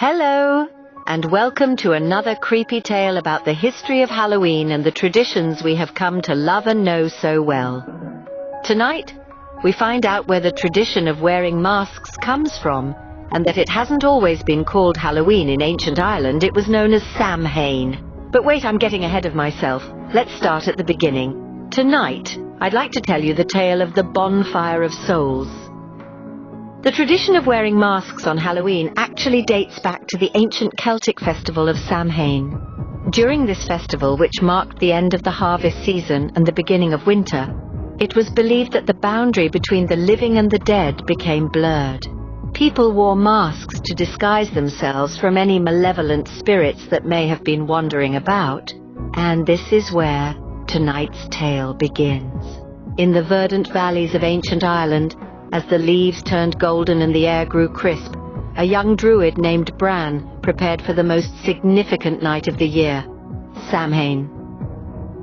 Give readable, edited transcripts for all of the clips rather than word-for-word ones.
Hello, and welcome to another creepy tale about the history of Halloween and the traditions we have come to love and know so well. Tonight, we find out where the tradition of wearing masks comes from, and that it hasn't always been called Halloween in ancient Ireland. It was known as Samhain. But wait, I'm getting ahead of myself. Let's start at the beginning. Tonight, I'd like to tell you the tale of the Bonfire of Souls. The tradition of wearing masks on Halloween actually dates back to the ancient Celtic festival of Samhain. During this festival, which marked the end of the harvest season and the beginning of winter, it was believed that the boundary between the living and the dead became blurred. People wore masks to disguise themselves from any malevolent spirits that may have been wandering about. And this is where tonight's tale begins. In the verdant valleys of ancient Ireland, as the leaves turned golden and the air grew crisp, a young druid named Bran prepared for the most significant night of the year, Samhain.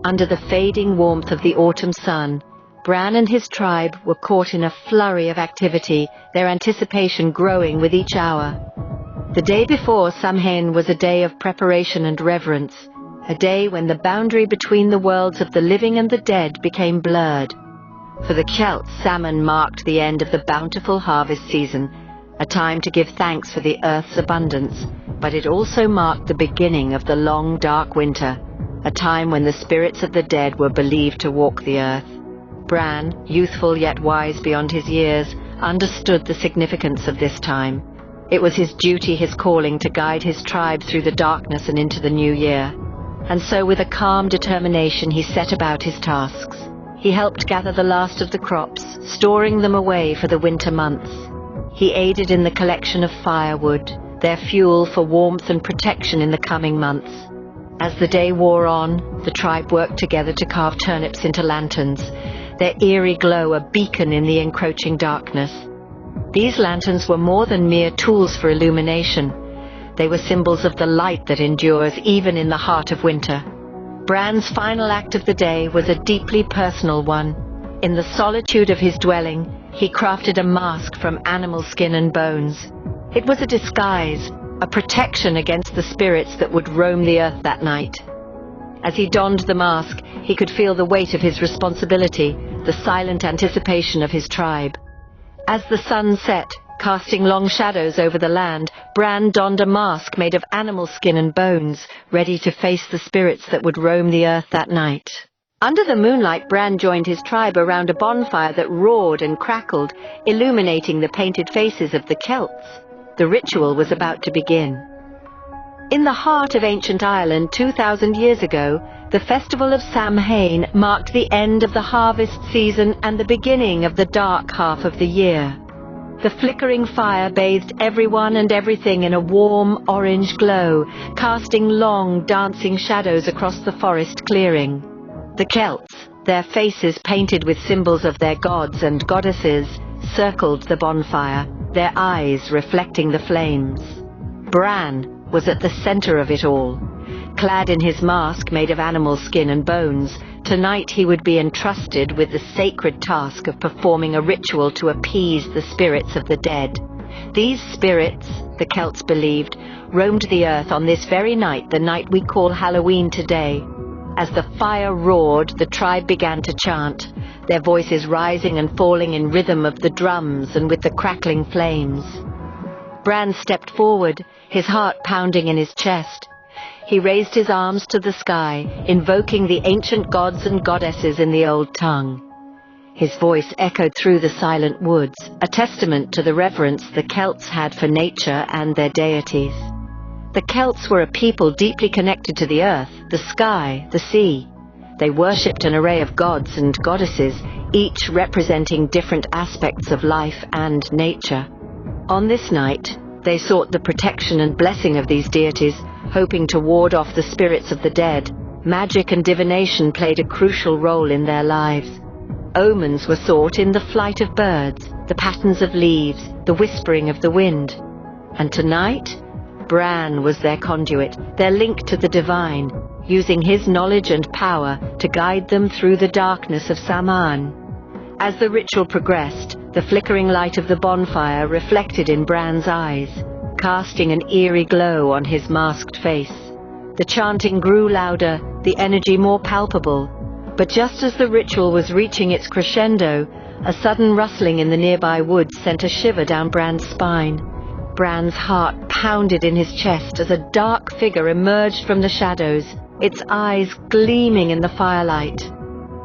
Under the fading warmth of the autumn sun, Bran and his tribe were caught in a flurry of activity, their anticipation growing with each hour. The day before Samhain was a day of preparation and reverence, a day when the boundary between the worlds of the living and the dead became blurred. For the Celts, Samhain marked the end of the bountiful harvest season, a time to give thanks for the earth's abundance, but it also marked the beginning of the long, dark winter, a time when the spirits of the dead were believed to walk the earth. Bran, youthful yet wise beyond his years, understood the significance of this time. It was his duty, his calling, to guide his tribe through the darkness and into the new year. And so with a calm determination he set about his tasks. He helped gather the last of the crops, storing them away for the winter months. He aided in the collection of firewood, their fuel for warmth and protection in the coming months. As the day wore on, the tribe worked together to carve turnips into lanterns, their eerie glow a beacon in the encroaching darkness. These lanterns were more than mere tools for illumination. They were symbols of the light that endures even in the heart of winter. Bran's final act of the day was a deeply personal one. In the solitude of his dwelling, he crafted a mask from animal skin and bones. It was a disguise, a protection against the spirits that would roam the earth that night. As he donned the mask, he could feel the weight of his responsibility, the silent anticipation of his tribe. As the sun set, casting long shadows over the land, Bran donned a mask made of animal skin and bones, ready to face the spirits that would roam the earth that night. Under the moonlight, Bran joined his tribe around a bonfire that roared and crackled, illuminating the painted faces of the Celts. The ritual was about to begin. In the heart of ancient Ireland 2,000 years ago, the festival of Samhain marked the end of the harvest season and the beginning of the dark half of the year. The flickering fire bathed everyone and everything in a warm orange glow, casting long, dancing shadows across the forest clearing. The Celts, their faces painted with symbols of their gods and goddesses, circled the bonfire, their eyes reflecting the flames. Bran was at the center of it all. Clad in his mask made of animal skin and bones, tonight he would be entrusted with the sacred task of performing a ritual to appease the spirits of the dead. These spirits, the Celts believed, roamed the earth on this very night, the night we call Halloween today. As the fire roared, the tribe began to chant, their voices rising and falling in rhythm of the drums and with the crackling flames. Bran stepped forward, his heart pounding in his chest. He raised his arms to the sky, invoking the ancient gods and goddesses in the old tongue. His voice echoed through the silent woods, a testament to the reverence the Celts had for nature and their deities. The Celts were a people deeply connected to the earth, the sky, the sea. They worshipped an array of gods and goddesses, each representing different aspects of life and nature. On this night, they sought the protection and blessing of these deities, hoping to ward off the spirits of the dead. Magic and divination played a crucial role in their lives. Omens were sought in the flight of birds, the patterns of leaves, the whispering of the wind. And tonight, Bran was their conduit, their link to the divine, using his knowledge and power to guide them through the darkness of Samhain. As the ritual progressed, the flickering light of the bonfire reflected in Bran's eyes. casting an eerie glow on his masked face. The chanting grew louder, the energy more palpable, but just as the ritual was reaching its crescendo, a sudden rustling in the nearby woods sent a shiver down Bran's spine. Bran's heart pounded in his chest as a dark figure emerged from the shadows, its eyes gleaming in the firelight.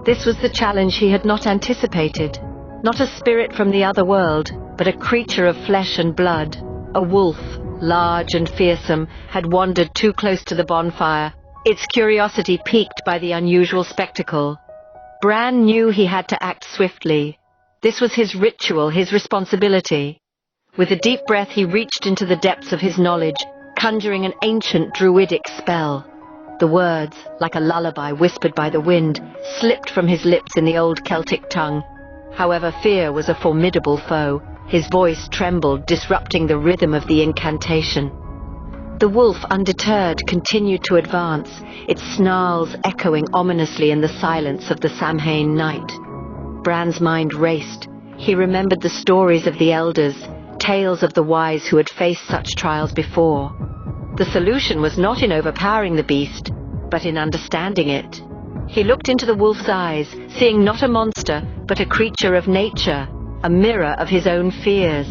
This was the challenge he had not anticipated. Not a spirit from the other world, but a creature of flesh and blood. A wolf, large and fearsome, had wandered too close to the bonfire, its curiosity piqued by the unusual spectacle. Bran knew he had to act swiftly. This was his ritual, his responsibility. With a deep breath he reached into the depths of his knowledge, conjuring an ancient druidic spell. The words, like a lullaby whispered by the wind, slipped from his lips in the old Celtic tongue. However, fear was a formidable foe. His voice trembled, disrupting the rhythm of the incantation. The wolf, undeterred, continued to advance, its snarls echoing ominously in the silence of the Samhain night. Bran's mind raced. He remembered the stories of the elders, tales of the wise who had faced such trials before. The solution was not in overpowering the beast, but in understanding it. He looked into the wolf's eyes, seeing not a monster, but a creature of nature, a mirror of his own fears.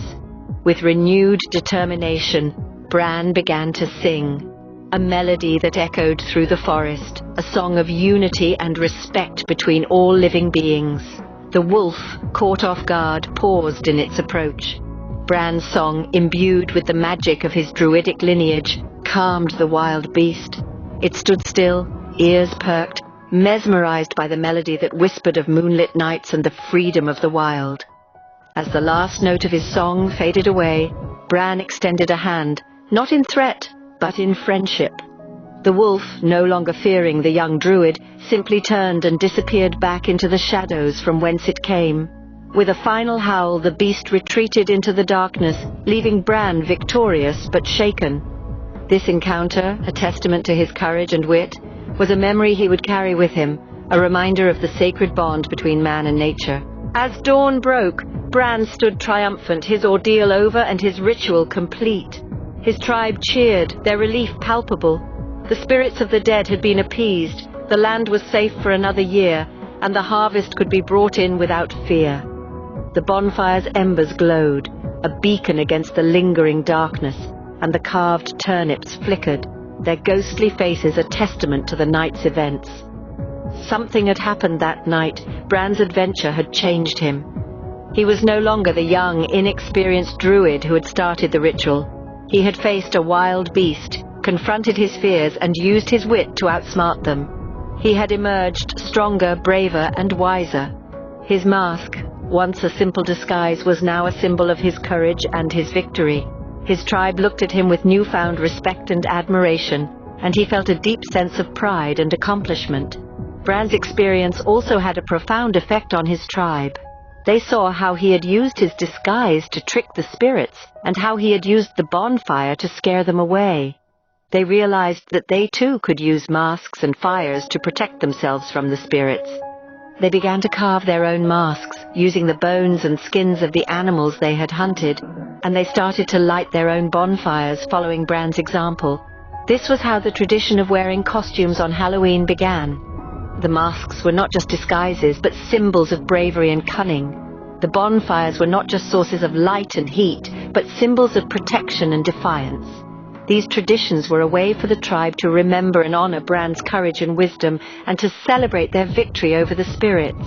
With renewed determination, Bran began to sing, a melody that echoed through the forest, a song of unity and respect between all living beings. The wolf, caught off guard, paused in its approach. Bran's song, imbued with the magic of his druidic lineage, calmed the wild beast. It stood still, ears perked, mesmerized by the melody that whispered of moonlit nights and the freedom of the wild. As the last note of his song faded away, Bran extended a hand, not in threat, but in friendship. The wolf, no longer fearing the young druid, simply turned and disappeared back into the shadows from whence it came. With a final howl, the beast retreated into the darkness, leaving Bran victorious but shaken. This encounter, a testament to his courage and wit, was a memory he would carry with him, a reminder of the sacred bond between man and nature. As dawn broke, Bran stood triumphant, his ordeal over and his ritual complete. His tribe cheered, their relief palpable. The spirits of the dead had been appeased, the land was safe for another year, and the harvest could be brought in without fear. The bonfire's embers glowed, a beacon against the lingering darkness, and the carved turnips flickered, their ghostly faces a testament to the night's events. Something had happened that night. Bran's adventure had changed him. He was no longer the young, inexperienced druid who had started the ritual. He had faced a wild beast, confronted his fears, and used his wit to outsmart them. He had emerged stronger, braver, and wiser. His mask, once a simple disguise, was now a symbol of his courage and his victory. His tribe looked at him with newfound respect and admiration, and he felt a deep sense of pride and accomplishment. Bran's experience also had a profound effect on his tribe. They saw how he had used his disguise to trick the spirits, and how he had used the bonfire to scare them away. They realized that they too could use masks and fires to protect themselves from the spirits. They began to carve their own masks, using the bones and skins of the animals they had hunted, and they started to light their own bonfires, following Bran's example. This was how the tradition of wearing costumes on Halloween began. The masks were not just disguises, but symbols of bravery and cunning. The bonfires were not just sources of light and heat, but symbols of protection and defiance. These traditions were a way for the tribe to remember and honor Bran's courage and wisdom, and to celebrate their victory over the spirits.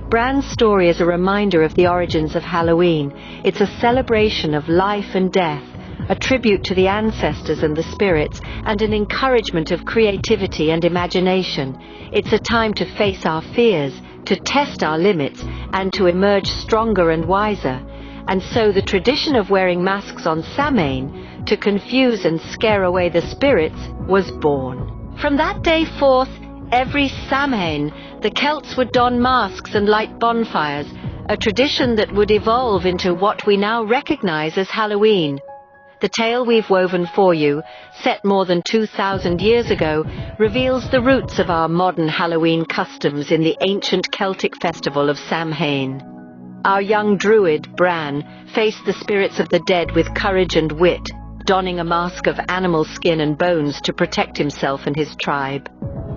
Bran's story is a reminder of the origins of Halloween. It's a celebration of life and death, a tribute to the ancestors and the spirits, and an encouragement of creativity and imagination. It's a time to face our fears, to test our limits, and to emerge stronger and wiser. And so the tradition of wearing masks on Samhain, to confuse and scare away the spirits, was born. From that day forth, every Samhain, the Celts would don masks and light bonfires, a tradition that would evolve into what we now recognize as Halloween. The tale we've woven for you, set more than 2,000 years ago, reveals the roots of our modern Halloween customs in the ancient Celtic festival of Samhain. Our young druid, Bran, faced the spirits of the dead with courage and wit, donning a mask of animal skin and bones to protect himself and his tribe.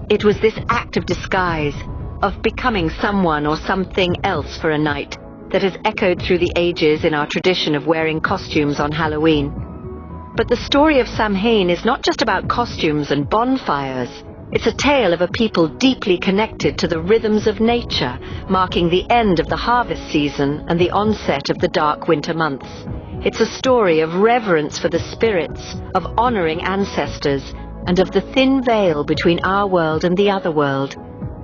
It was this act of disguise, of becoming someone or something else for a night, that has echoed through the ages in our tradition of wearing costumes on Halloween. But the story of Samhain is not just about costumes and bonfires. It's a tale of a people deeply connected to the rhythms of nature, marking the end of the harvest season and the onset of the dark winter months. It's a story of reverence for the spirits, of honoring ancestors, and of the thin veil between our world and the other world.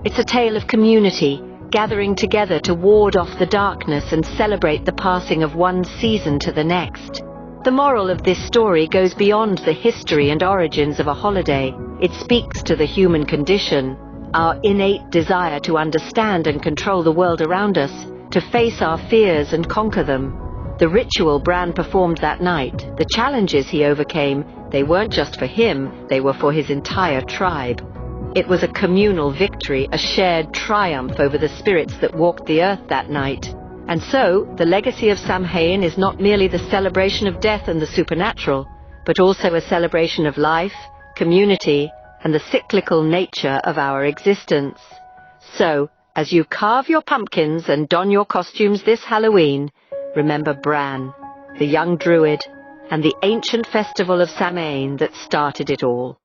It's a tale of community, gathering together to ward off the darkness and celebrate the passing of one season to the next. The moral of this story goes beyond the history and origins of a holiday. It speaks to the human condition, our innate desire to understand and control the world around us, to face our fears and conquer them. The ritual Bran performed that night, the challenges he overcame, they weren't just for him, they were for his entire tribe. It was a communal victory, a shared triumph over the spirits that walked the earth that night. And so, the legacy of Samhain is not merely the celebration of death and the supernatural, but also a celebration of life, community, and the cyclical nature of our existence. So, as you carve your pumpkins and don your costumes this Halloween, remember Bran, the young druid, and the ancient festival of Samhain that started it all.